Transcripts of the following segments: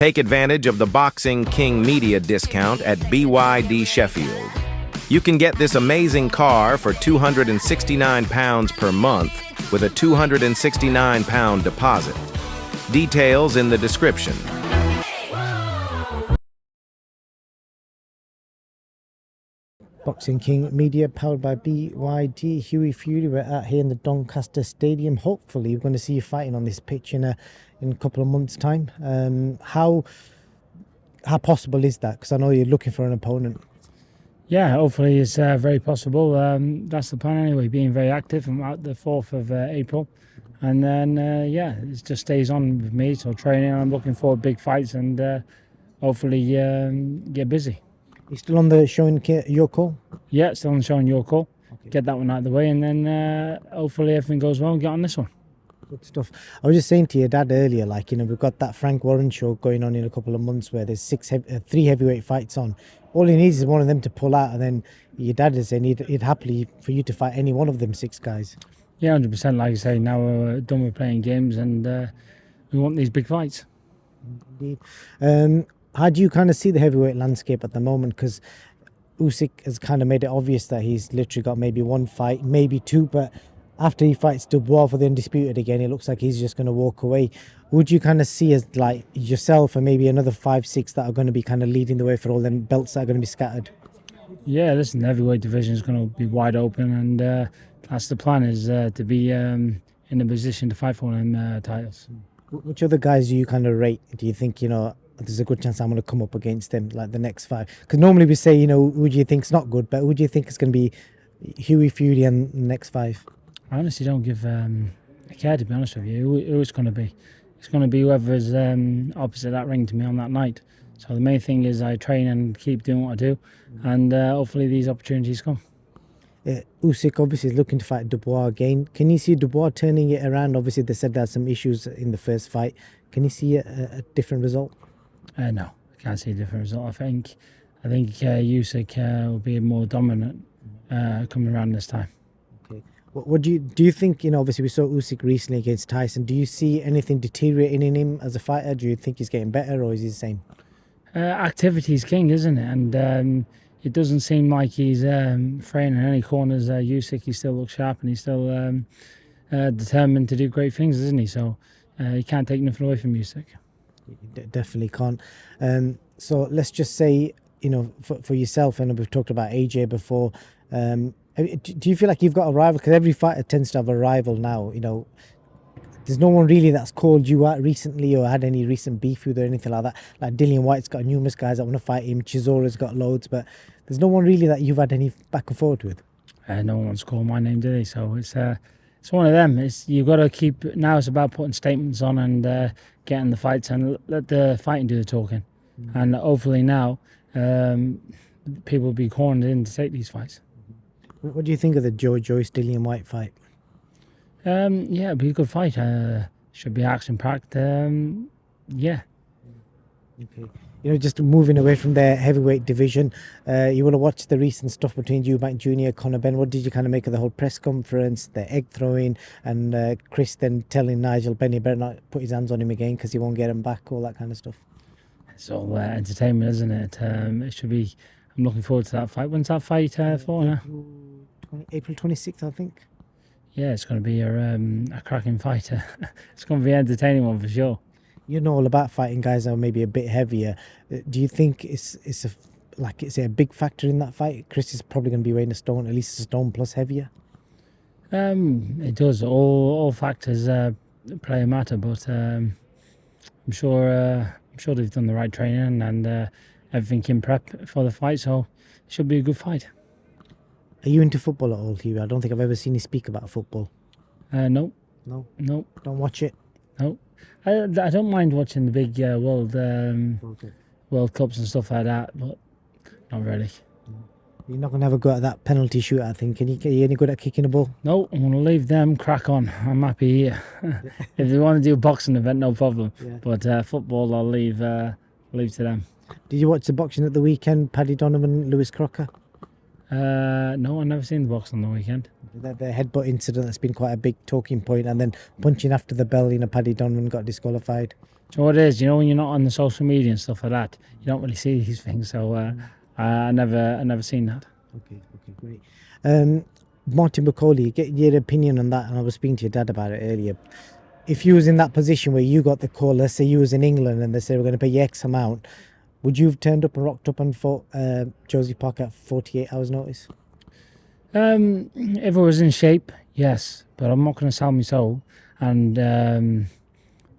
Take advantage of the Boxing King media discount at BYD Sheffield. You can get this amazing car for £269 per month with a £269 deposit. Details in the description. Boxing King Media, powered by BYD. Hughie Fury, we're out here in the Doncaster Stadium. Hopefully, we're going to see you fighting on this pitch in a couple of months' time. How possible is that? Because I know you're looking for an opponent. Yeah, hopefully it's very possible. That's the plan anyway, being very active. I'm out the 4th of April. And then, yeah, it just stays on with me. So training, I'm looking for big fights and hopefully get busy. You still on the showing your call? Yeah, still on showing your call. Okay. Get that one out of the way, and then hopefully everything goes well and get on this one. Good stuff. I was just saying to your dad earlier, like, you know, we've got that Frank Warren show going on in a couple of months where there's 3 heavyweight fights on. All he needs is one of them to pull out, and then your dad is saying he'd happily for you to fight any one of them 6 guys. Yeah, 100%. Like I say, now we're done with playing games, and we want these big fights. Indeed. How do you kind of see the heavyweight landscape at the moment? Because USYK has kind of made it obvious that he's literally got maybe 1 fight, maybe 2, but after he fights Dubois for the Undisputed again, it looks like he's just going to walk away. Would you kind of see as like yourself and maybe another 5, 6 that are going to be kind of leading the way for all them belts that are going to be scattered? Yeah, listen, the heavyweight division is going to be wide open, and that's the plan, is to be in a position to fight for them titles. Which other guys do you kind of rate? Do you think, you know, there's a good chance I'm going to come up against them, like the next 5? Because normally we say, you know, who do you think's not good, but who do you think is going to be Hughie, Fury and the next 5? I honestly don't give a care, to be honest with you, who it's going to be. It's going to be whoever's opposite that ring to me on that night. So the main thing is I train and keep doing what I do, and hopefully these opportunities come. USYK obviously is looking to fight Dubois again. Can you see Dubois turning it around? Obviously they said there are some issues in the first fight. Can you see a different result? No, I can't see a different result. I think USYK will be more dominant coming around this time. Okay. What do you think? You know, obviously we saw USYK recently against Tyson. Do you see anything deteriorating in him as a fighter? Do you think he's getting better, or is he the same? Activity is king, isn't it? And it doesn't seem like he's fraying in any corners. USYK, he still looks sharp and he's still determined to do great things, isn't he? So you can't take nothing away from USYK. You definitely can't. So let's just say, you know, for yourself, and we've talked about AJ before, do you feel like you've got a rival? Because every fighter tends to have a rival now. You know, there's no one really that's called you out recently or had any recent beef with or anything like that. Like Dillian White's got numerous guys that want to fight him. Chisora's got loads, but there's no one really that you've had any back and forth with. No one wants to call my name, do they? So it's one of them. You've got to keep. Now it's about putting statements on and getting the fights, and let the fighting do the talking. And hopefully now people will be cornered in to take these fights. What do you think of the Joyce Dillian White fight? Yeah, it'll be a good fight. Should be action-packed. Yeah. Okay. You know, just moving away from the heavyweight division, you want to watch the recent stuff between Eubank Jr., Conor Benn. What did you kind of make of the whole press conference, the egg throwing, and Chris then telling Nigel Benn he better not put his hands on him again because he won't get him back, all that kind of stuff? It's all entertainment, isn't it? It should be. I'm looking forward to that fight. When's that fight for now? April 26th, I think. Yeah, it's going to be a cracking fight. It's going to be an entertaining one for sure. You know all about fighting guys that are maybe a bit heavier. Do you think it's a big factor in that fight? Chris is probably going to be weighing at least a stone plus heavier. It does. All factors play a matter, but I'm sure they've done the right training and everything in prep for the fight, so it should be a good fight. Are you into football at all, Hughie? I don't think I've ever seen you speak about football. No. No? No. Don't watch it? No. I don't mind watching the big World Cups and stuff like that, but not really. You're not going to have a go at that penalty shootout, I think. Are you any good at kicking a ball? No, I'm going to leave them crack on. I'm happy here. If they want to do a boxing event, no problem. Yeah. But football, I'll leave to them. Did you watch the boxing at the weekend, Paddy Donovan, Lewis Crocker? No, I've never seen the boxing on the weekend. The headbutt incident that's been quite a big talking point, and then punching after the bell, Paddy Donovan got disqualified. So what it is, you know, when you're not on the social media and stuff like that, you don't really see these things. So I never seen that. Okay, great. Martin Bakole, get your opinion on that. And I was speaking to your dad about it earlier. If you was in that position where you got the call, let's say you was in England and they said we're going to pay you X amount, would you have turned up and rocked up and fought Josie Parker at 48 hours notice? If I was in shape, yes, but I'm not going to sell my soul. And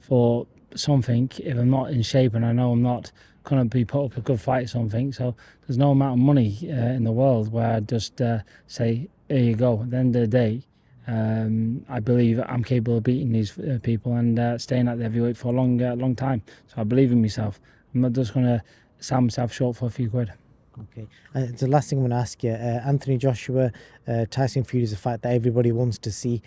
for something, if I'm not in shape and I know I'm not going to be put up a good fight or something, so there's no amount of money in the world where I'd just say, here you go. At the end of the day, I believe I'm capable of beating these people and staying at the heavyweight for a long time. So I believe in myself. I'm not just going to sell myself short for a few quid. Okay. The last thing I'm going to ask you, Anthony Joshua, Tyson Fury is a fight that everybody wants to see.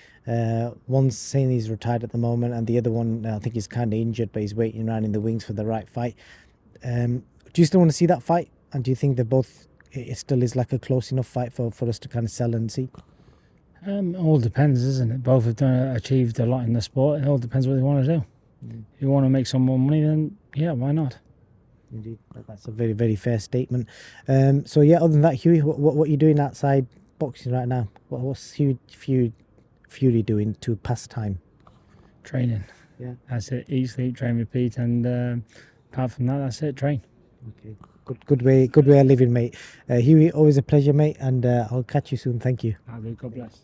One's saying he's retired at the moment, and the other one, I think he's kind of injured, but he's waiting around in the wings for the right fight. Do you still want to see that fight? And do you think that both, it still is like a close enough fight for us to kind of sell and see? All depends, isn't it? Both have achieved a lot in the sport. It all depends what they want to do. If you want to make some more money, then yeah, why not? Indeed, that's a very, very fair statement. So yeah, other than that, Hughie, what are you doing outside boxing right now? What's Fury doing to pass time? Training. Yeah. That's it. Eat, sleep, train, repeat, and apart from that, that's it. Train. Okay. Good way of living, mate. Hughie, always a pleasure, mate, and I'll catch you soon. Thank you. God bless.